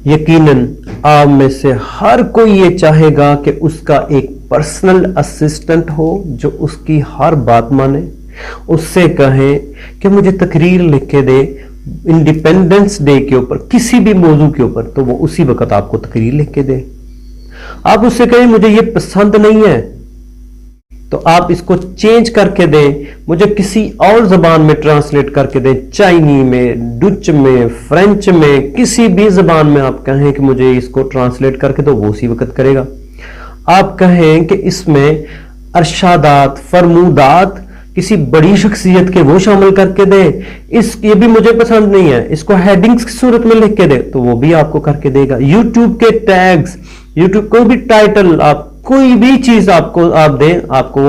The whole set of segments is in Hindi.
यकीनन आप में से हर कोई ये चाहेगा कि उसका एक पर्सनल असिस्टेंट हो जो उसकी हर बात माने, उससे कहें कि मुझे तकरीर लिख के दे इंडिपेंडेंस डे के ऊपर, किसी भी मौजू के ऊपर, तो वो उसी वक्त आपको तकरीर लिख के दे। आप उससे कहें मुझे ये पसंद नहीं है तो आप इसको चेंज करके दें, मुझे किसी और जबान में ट्रांसलेट करके दें, चाइनी में, डच में, फ्रेंच में, किसी भी जबान में आप कहें कि मुझे इसको ट्रांसलेट करके दो, वो उसी वक्त करेगा। आप कहें कि इसमें अरशादात, फरमूदात किसी बड़ी शख्सियत के वो शामिल करके दे, ये भी मुझे पसंद नहीं है, इसको हेडिंग्स की सूरत में लिख के दे, तो वो भी आपको करके देगा। यूट्यूब के टैग्स, यूट्यूब कोई भी टाइटल, आप कोई भी चीज आप दें, आपको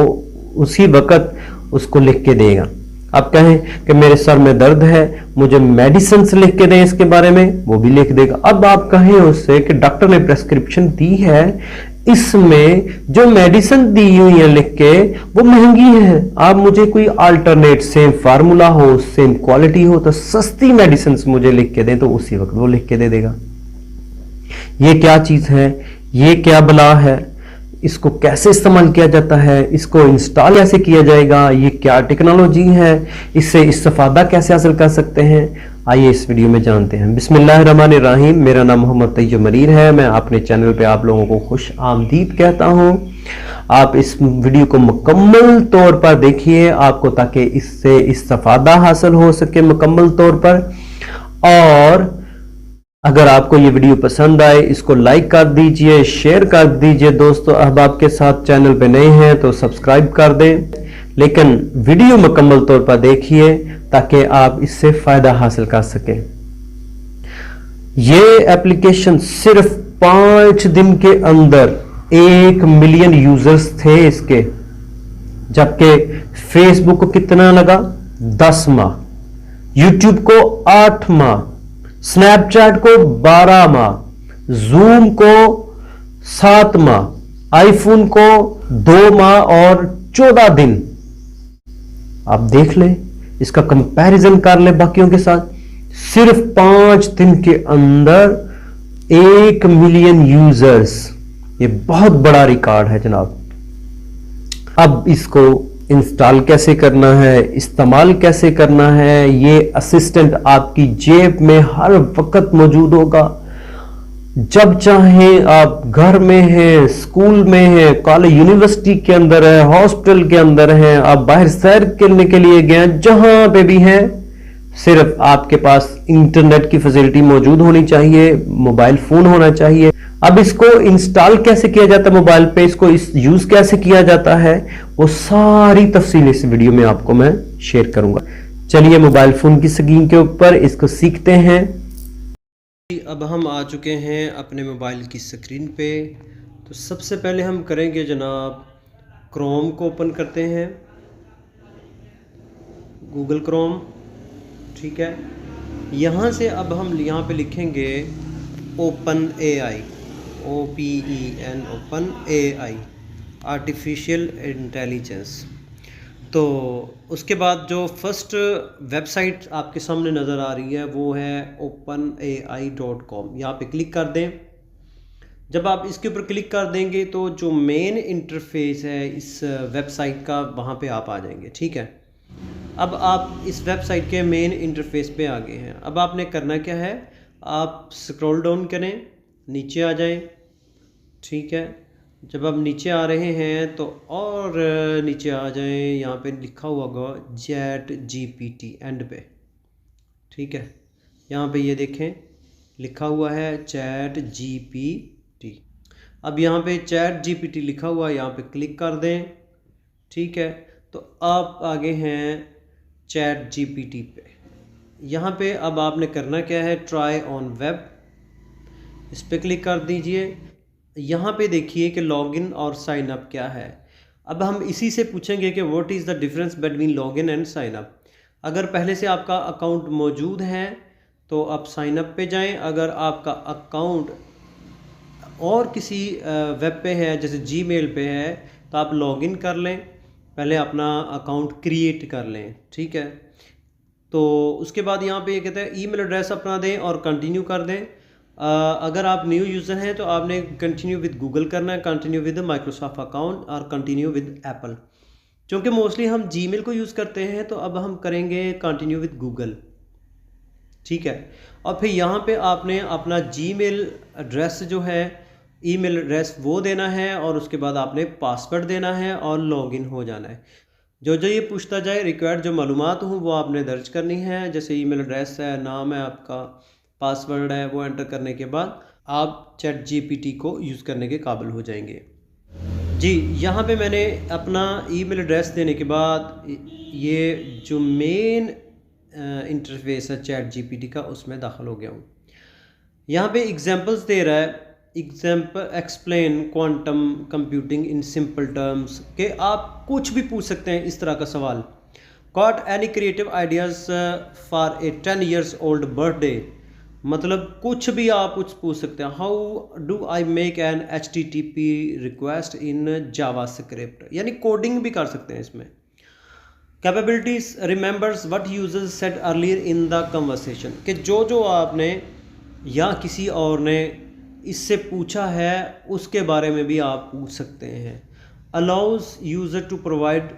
उसी वक्त उसको लिख के देगा। आप कहें कि मेरे सर में दर्द है, मुझे मेडिसिन लिख के दें इसके बारे में, वो भी लिख देगा। अब आप कहें उससे कि डॉक्टर ने प्रेस्क्रिप्शन दी है, इसमें जो मेडिसिन दी हुई है लिख के वो महंगी है, आप मुझे कोई अल्टरनेट सेम फार्मूला हो, सेम क्वालिटी हो, तो सस्ती मेडिसिन मुझे लिख के दें, तो उसी वक्त वो लिख के दे देगा। ये क्या चीज है, ये क्या बला है, इसको कैसे इस्तेमाल किया जाता है, इसको इंस्टॉल कैसे किया जाएगा, ये क्या टेक्नोलॉजी है, इससे इस्तेफादा कैसे हासिल कर सकते हैं, आइए इस वीडियो में जानते हैं। बिस्मिल्लाहिर्रहमानिर्रहीम। मेरा नाम मोहम्मद तैयब मरीर है। मैं अपने चैनल पे आप लोगों को खुश आमदीद कहता हूं। आप इस वीडियो को मुकम्मल तौर पर देखिए, आपको ताकि इससे इस्तेफादा हासिल हो सके मुकम्मल तौर पर। और अगर आपको ये वीडियो पसंद आए, इसको लाइक कर दीजिए, शेयर कर दीजिए दोस्तों अहबाब के साथ। चैनल पे नए हैं तो सब्सक्राइब कर दें, लेकिन वीडियो मुकम्मल तौर पर देखिए ताकि आप इससे फायदा हासिल कर सकें। ये एप्लीकेशन सिर्फ 5 दिन के अंदर 1 मिलियन यूजर्स थे इसके, जबकि फेसबुक को कितना लगा, 10 माह, यूट्यूब को 8 माह, स्नैपचैट को 12 माह, जूम को 7 माह, आईफोन को 2 माह और 14 दिन। आप देख लें, इसका कंपैरिजन कर लें बाकियों के साथ। सिर्फ 5 दिन के अंदर 1 मिलियन यूजर्स, ये बहुत बड़ा रिकॉर्ड है जनाब। अब इसको इंस्टॉल कैसे करना है, इस्तेमाल कैसे करना है, ये असिस्टेंट आपकी जेब में हर वक्त मौजूद होगा। जब चाहें आप घर में हैं, स्कूल में हैं, कॉलेज यूनिवर्सिटी के अंदर है, हॉस्पिटल के अंदर हैं, आप बाहर सैर करने के लिए गए, जहां पे भी हैं, सिर्फ आपके पास इंटरनेट की फैसिलिटी मौजूद होनी चाहिए, मोबाइल फोन होना चाहिए। अब इसको इंस्टॉल कैसे किया जाता है मोबाइल पे, इसको यूज कैसे किया जाता है, वो सारी तफसील इस वीडियो में आपको मैं शेयर करूंगा। चलिए मोबाइल फोन की स्क्रीन के ऊपर इसको सीखते हैं। अब हम आ चुके हैं अपने मोबाइल की स्क्रीन पे। तो सबसे पहले हम करेंगे जनाब, क्रोम को ओपन करते हैं, गूगल क्रोम, ठीक है। यहाँ से अब हम यहाँ पे लिखेंगे open AI, OPEN, open AI, artificial intelligence. तो उसके बाद जो फर्स्ट वेबसाइट आपके सामने नज़र आ रही है वो है openai.com। यहाँ पे क्लिक कर दें। जब आप इसके ऊपर क्लिक कर देंगे तो जो मेन इंटरफेस है इस वेबसाइट का, वहाँ पे आप आ जाएंगे, ठीक है। अब आप इस वेबसाइट के मेन इंटरफेस पे आ गए हैं। अब आपने करना क्या है, आप स्क्रॉल डाउन करें, नीचे आ जाएं, ठीक है। जब आप नीचे आ रहे हैं तो और नीचे आ जाएं, यहाँ पे लिखा हुआ होगा ChatGPT एंड पे, ठीक है। यहाँ पे ये देखें लिखा हुआ है ChatGPT। अब यहाँ पे ChatGPT लिखा हुआ है, यहाँ पे क्लिक कर दें, ठीक है। तो आप आगे हैं ChatGPT पे। यहाँ पे अब आपने करना क्या है, ट्राई ऑन वेब, इस पर क्लिक कर दीजिए। यहाँ पे देखिए कि लॉगिन और साइन अप क्या है। अब हम इसी से पूछेंगे कि what is the difference between login and sign up. अगर पहले से आपका अकाउंट मौजूद है तो आप साइन अप पे जाएं। अगर आपका अकाउंट और किसी वेब पे है, जैसे जीमेल पे है, तो आप लॉगिन कर लें, पहले अपना अकाउंट क्रिएट कर लें, ठीक है। तो उसके बाद यहाँ पे ये कहता है ईमेल एड्रेस अपना दें और कंटिन्यू कर दें। अगर आप न्यू यूज़र हैं तो आपने कंटिन्यू विद गूगल करना है, कंटिन्यू विद माइक्रोसॉफ्ट अकाउंट और कंटिन्यू विद एप्पल। क्योंकि मोस्टली हम जीमेल को यूज़ करते हैं तो अब हम करेंगे कंटिन्यू विद गूगल। ठीक है, और फिर यहाँ पे आपने अपना जीमेल एड्रेस जो है, ईमेल एड्रेस वो देना है और उसके बाद आपने पासवर्ड देना है और लॉगिन हो जाना है। जो जो ये पूछता जाए रिक्वायर्ड जो मालूमात हूँ वो आपने दर्ज करनी है, जैसे ईमेल एड्रेस है, नाम है आपका, पासवर्ड है, वो एंटर करने के बाद आप चैट जीपीटी को यूज़ करने के काबिल हो जाएंगे। जी, यहाँ पे मैंने अपना ईमेल एड्रेस देने के बाद ये जो मेन इंटरफेस है चैट जीपीटी का उसमें दाखिल हो गया हूँ। यहाँ पे एग्जांपल्स दे रहा है, example explain quantum computing in simple terms, कि आप कुछ भी पूछ सकते हैं इस तरह का सवाल। Got any creative ideas for a 10 years old birthday, मतलब कुछ भी आप कुछ पूछ सकते हैं। How do I make an HTTP request in Java script, यानी कोडिंग भी कर सकते हैं इसमें। Capabilities remembers what users said earlier in the conversation, कि जो जो आपने या किसी और ने इससे पूछा है उसके बारे में भी आप पूछ सकते हैं। Allows user to provide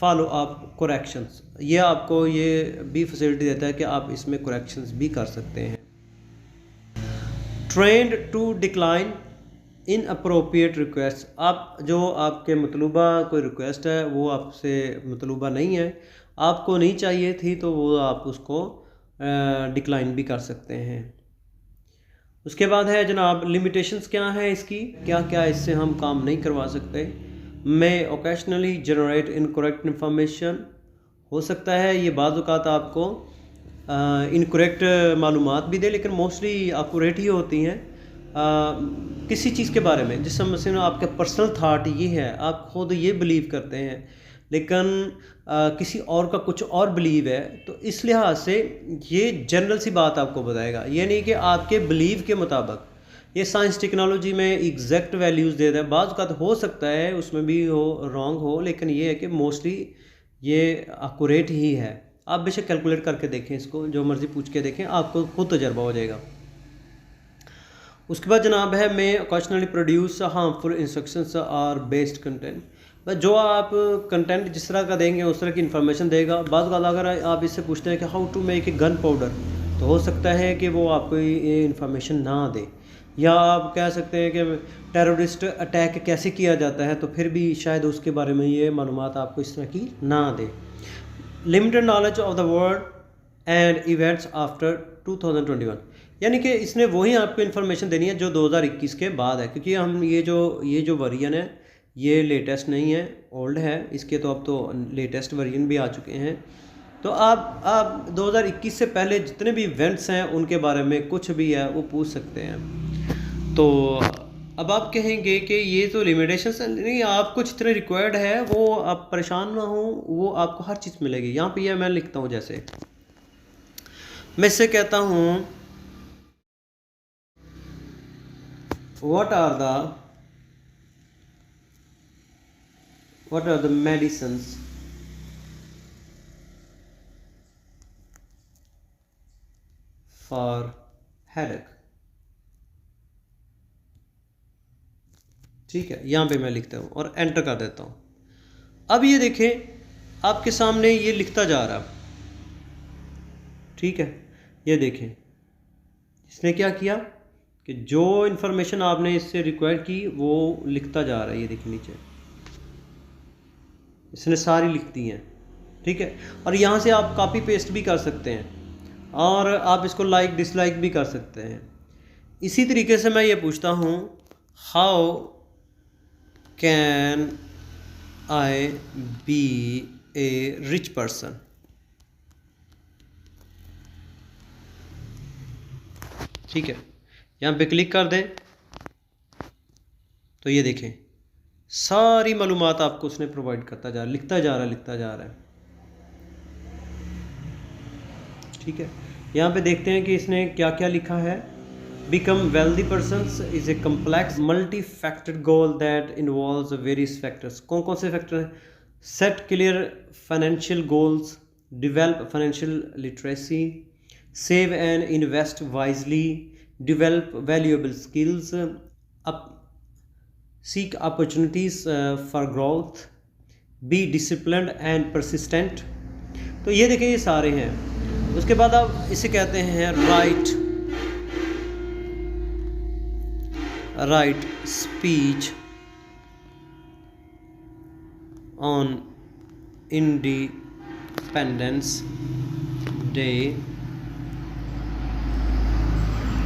follow up corrections, ये आपको ये भी फैसिलिटी देता है कि आप इसमें करेक्शंस भी कर सकते हैं। Trained to decline inappropriate request, आप जो आपके मतलूबा कोई रिक्वेस्ट है वो आपसे मतलूबा नहीं है, आपको नहीं चाहिए थी, तो वो आप उसको डिक्लाइन भी कर सकते हैं। उसके बाद है जनाब लिमिटेशंस क्या हैं इसकी, क्या क्या इससे हम काम नहीं करवा सकते। मैं ओकेशनली जनरेट इनकरेक्ट इंफॉर्मेशन, हो सकता है ये बाज़ औक़ात आपको इनकरेक्ट मालूमात भी दे, लेकिन मोस्टली एक्यूरेट ही होती हैं किसी चीज़ के बारे में, जिस समझ से आपका पर्सनल थाट ये है, आप खुद ये बिलीव करते हैं, लेकिन किसी और का कुछ और बिलीव है, तो इस लिहाज से ये जनरल सी बात आपको बताएगा। ये नहीं कि आपके बिलीव के मुताबिक। ये साइंस टेक्नोलॉजी में एग्जैक्ट वैल्यूज़ देता है, बाज़ का हो सकता है उसमें भी हो रॉन्ग हो, लेकिन ये है कि मोस्टली ये एक्यूरेट ही है। आप बेशक कैलकुलेट करके देखें, इसको जो मर्ज़ी पूछ के देखें, आपको खुद तजर्बा हो जाएगा। उसके बाद जनाब है may occasionally produce harmful instructions or biased content, जो आप कंटेंट जिस तरह का देंगे उस तरह की इन्फॉर्मेशन देगा। बात अगर आप इससे पूछते हैं कि how to make a gunpowder, तो हो सकता है कि वो आपको ये इन्फॉर्मेशन ना दे, या आप कह सकते हैं कि टेररिस्ट अटैक कैसे किया जाता है, तो फिर भी शायद उसके बारे में ये मालूमात आपको इस तरह की ना दे। Limited knowledge of the world and events after 2021, यानी कि इसने वही आपको इन्फॉर्मेशन देनी है जो 2021 के बाद है, क्योंकि हम ये जो वर्जन है ये लेटेस्ट नहीं है, ओल्ड है, इसके तो अब तो लेटेस्ट वर्जन भी आ चुके हैं। तो आप 2021 से पहले जितने भी इवेंट्स हैं उनके बारे में कुछ भी है वो पूछ सकते हैं। तो अब आप कहेंगे कि ये तो लिमिटेशंस नहीं, आपको जितने रिक्वायर्ड है वो आप परेशान ना हो, वो आपको हर चीज़ मिलेगी। यहाँ पे मैं लिखता हूँ, जैसे मैं इससे कहता हूँ what are the medicines for headache। ठीक है, यहाँ पे मैं लिखता हूँ और एंटर कर देता हूँ। अब ये देखें आपके सामने ये लिखता जा रहा, ठीक है, ये देखें इसने क्या किया कि जो इन्फॉर्मेशन आपने इससे रिक्वायर की वो लिखता जा रहा है। ये देखिए नीचे इसने सारी लिख दी हैं, ठीक है। और यहाँ से आप कॉपी पेस्ट भी कर सकते हैं और आप इसको लाइक डिसलाइक भी कर सकते हैं। इसी तरीके से मैं ये पूछता हूँ, how can I be a rich person. ठीक है, यहाँ पे क्लिक कर दें तो ये देखें सारी मालूमात आपको उसने प्रोवाइड करता जा रहा है, लिखता जा रहा है। ठीक है, यहाँ पे देखते हैं कि इसने क्या क्या लिखा है। Become wealthy persons is a complex multi factored goal that involves various factors. कौन कौन से फैक्टर हैं? Set clear financial goals, develop financial literacy, save and invest wisely, develop valuable skills, seek opportunities for growth, be disciplined and persistent। तो ये देखें ये सारे हैं। उसके बाद आप इसे कहते हैं right speech on independence day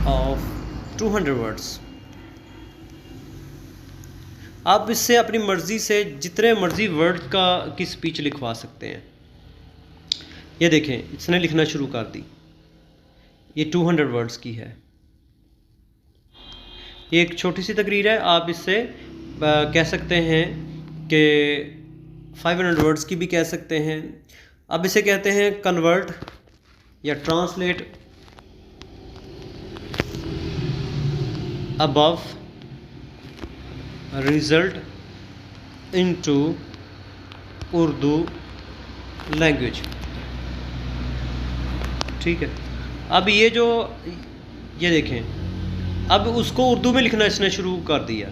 of 200 words. आप इससे अपनी मर्ज़ी से जितने मर्ज़ी वर्ड की स्पीच लिखवा सकते हैं। ये देखें इसने लिखना शुरू कर दी, ये 200 वर्ड्स की है। ये एक छोटी सी तकरीर है, आप इससे कह सकते हैं कि 500 वर्ड्स की भी कह सकते हैं। अब इसे कहते हैं कन्वर्ट या translate above result into Urdu language. ठीक है, अब ये देखें, अब उसको उर्दू में लिखना इसने शुरू कर दिया।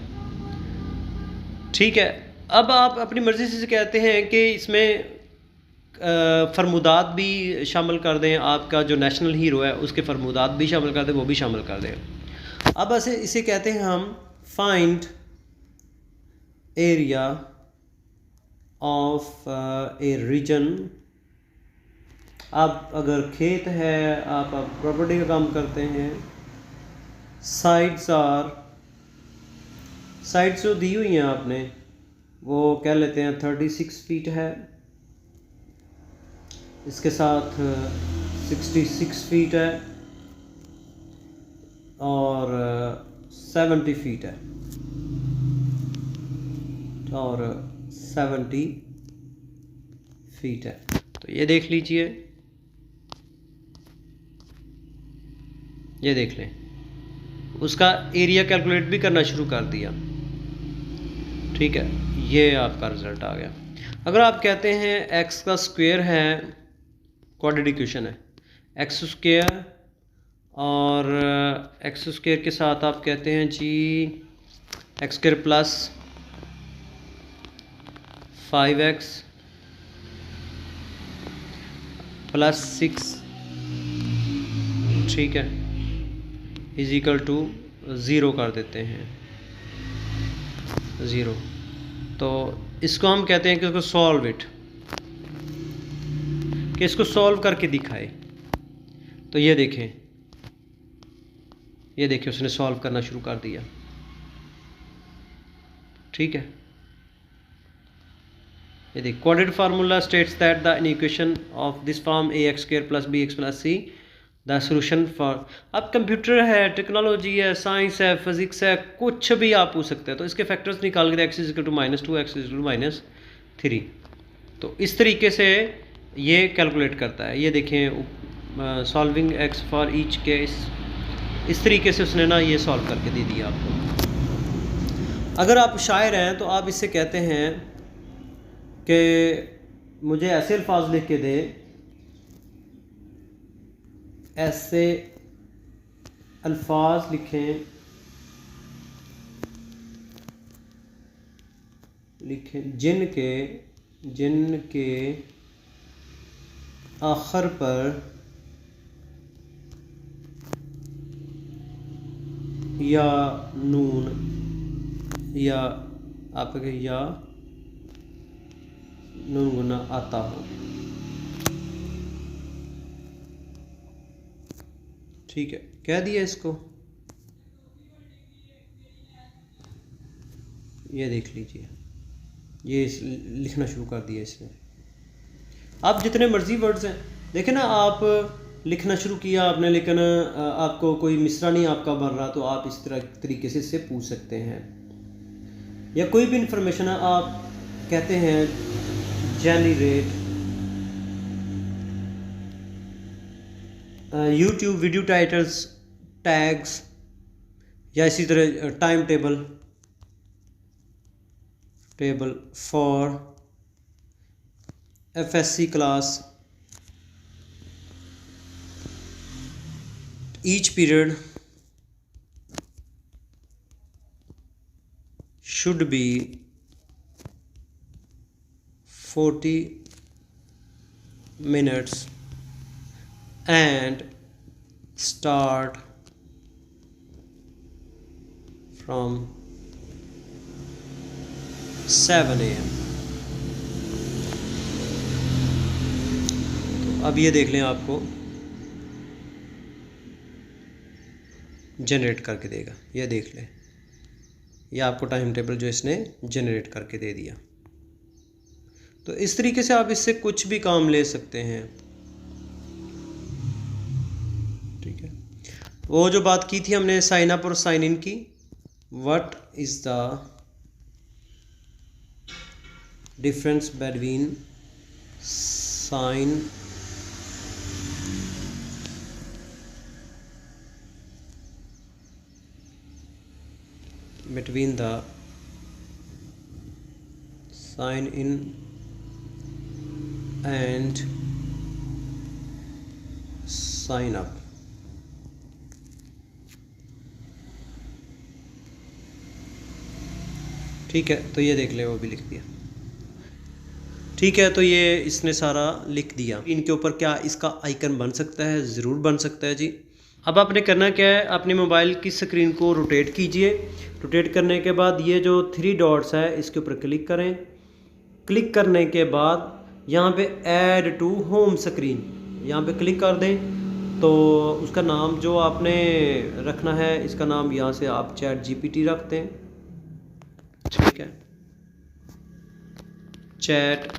ठीक है, अब आप अपनी मर्ज़ी से कहते हैं कि इसमें फरमुदात भी शामिल कर दें, आपका जो नेशनल हीरो है उसके फरमुदात भी शामिल कर दें, वो भी शामिल कर दें। अब इसे कहते हैं हम find area of a region. आप अगर खेत है, आप प्रॉपर्टी का काम करते हैं। साइड्स जो दी हुई हैं आपने वो कह लेते हैं 36 फीट है, इसके साथ 66 फीट है और 70 फीट है और 70 फीट है। तो ये देख लीजिए, ये देख लें, उसका एरिया कैलकुलेट भी करना शुरू कर दिया। ठीक है, ये आपका रिज़ल्ट आ गया। अगर आप कहते हैं एक्स का स्क्वायर है, क्वाड्रेटिक इक्वेशन है, एक्स स्क्वायर और एक्स स्क्वायर के साथ आप कहते हैं जी X square plus 5x plus 6, ठीक है, इज इक्वल टू 0 कर देते हैं 0। तो इसको हम कहते हैं कि इसको सॉल्व इट, कि इसको सॉल्व करके दिखाए। तो ये देखें उसने सॉल्व करना शुरू कर दिया। ठीक है, ये देखिए, quadratic formula states that the equation of this form ax square plus bx plus c the solution for. अब कंप्यूटर है, टेक्नोलॉजी है, साइंस है, फिजिक्स है, कुछ भी आप पूछ सकते हैं। तो इसके फैक्टर्स निकाल के x is equal to -2 x is equal to -3। तो इस तरीके से ये कैलकुलेट करता है। ये देखें, solving x for each case, इस तरीके से उसने ना ये सॉल्व करके दे दिया आपको। अगर आप शायर हैं तो आप इससे कहते हैं कि मुझे ऐसे अल्फाज लिख के दे, ऐसे अल्फाज लिखें जिनके आखिर पर या नून या आपके या नून गुना आता हो। ठीक है, कह दिया इसको। ये देख लीजिए, ये लिखना शुरू कर दिया इसने। आप जितने मर्जी वर्ड्स हैं देखें ना, आप लिखना शुरू किया आपने, लेकिन आपको कोई मिसरा नहीं आपका बन रहा, तो आप इस तरीके से इससे पूछ सकते हैं। या कोई भी इंफॉर्मेशन है, आप कहते हैं generate YouTube video titles tags, या इसी तरह time table for FSC class, each period should be 40 minutes and start from 7 AM। तो अब ये देख लें, आपको जनरेट करके देगा। ये देख लें, ये आपको टाइम टेबल जो इसने जनरेट करके दे दिया। तो इस तरीके से आप इससे कुछ भी काम ले सकते हैं। ठीक है, वो जो बात की थी हमने साइन अप और साइन इन की, what is the difference between sign between the sign in and sign up। ठीक है, तो ये देख ले, वो भी लिख दिया। ठीक है, तो ये इसने सारा लिख दिया। इनके ऊपर क्या इसका आइकन बन सकता है? ज़रूर बन सकता है जी। अब आपने करना क्या है, अपने मोबाइल की स्क्रीन को रोटेट कीजिए। रोटेट करने के बाद ये जो 3 डॉट्स है इसके ऊपर क्लिक करें। क्लिक करने के बाद यहाँ पे ऐड टू होम स्क्रीन, यहाँ पे क्लिक कर दें। तो उसका नाम जो आपने रखना है, इसका नाम यहाँ से आप चैट जीपीटी रख दें। ठीक है, चैट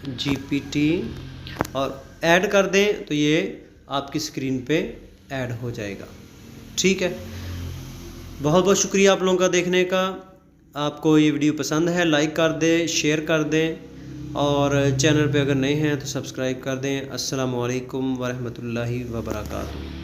जीपीटी और ऐड कर दें, तो ये आपकी स्क्रीन पे ऐड हो जाएगा। ठीक है, बहुत बहुत शुक्रिया आप लोगों का देखने का। आपको ये वीडियो पसंद है, लाइक कर दें, शेयर कर दें, और चैनल पे अगर नए हैं तो सब्सक्राइब कर दें। अस्सलामु अलैकुम वरहमतुल्लाहि वबरकातुहू।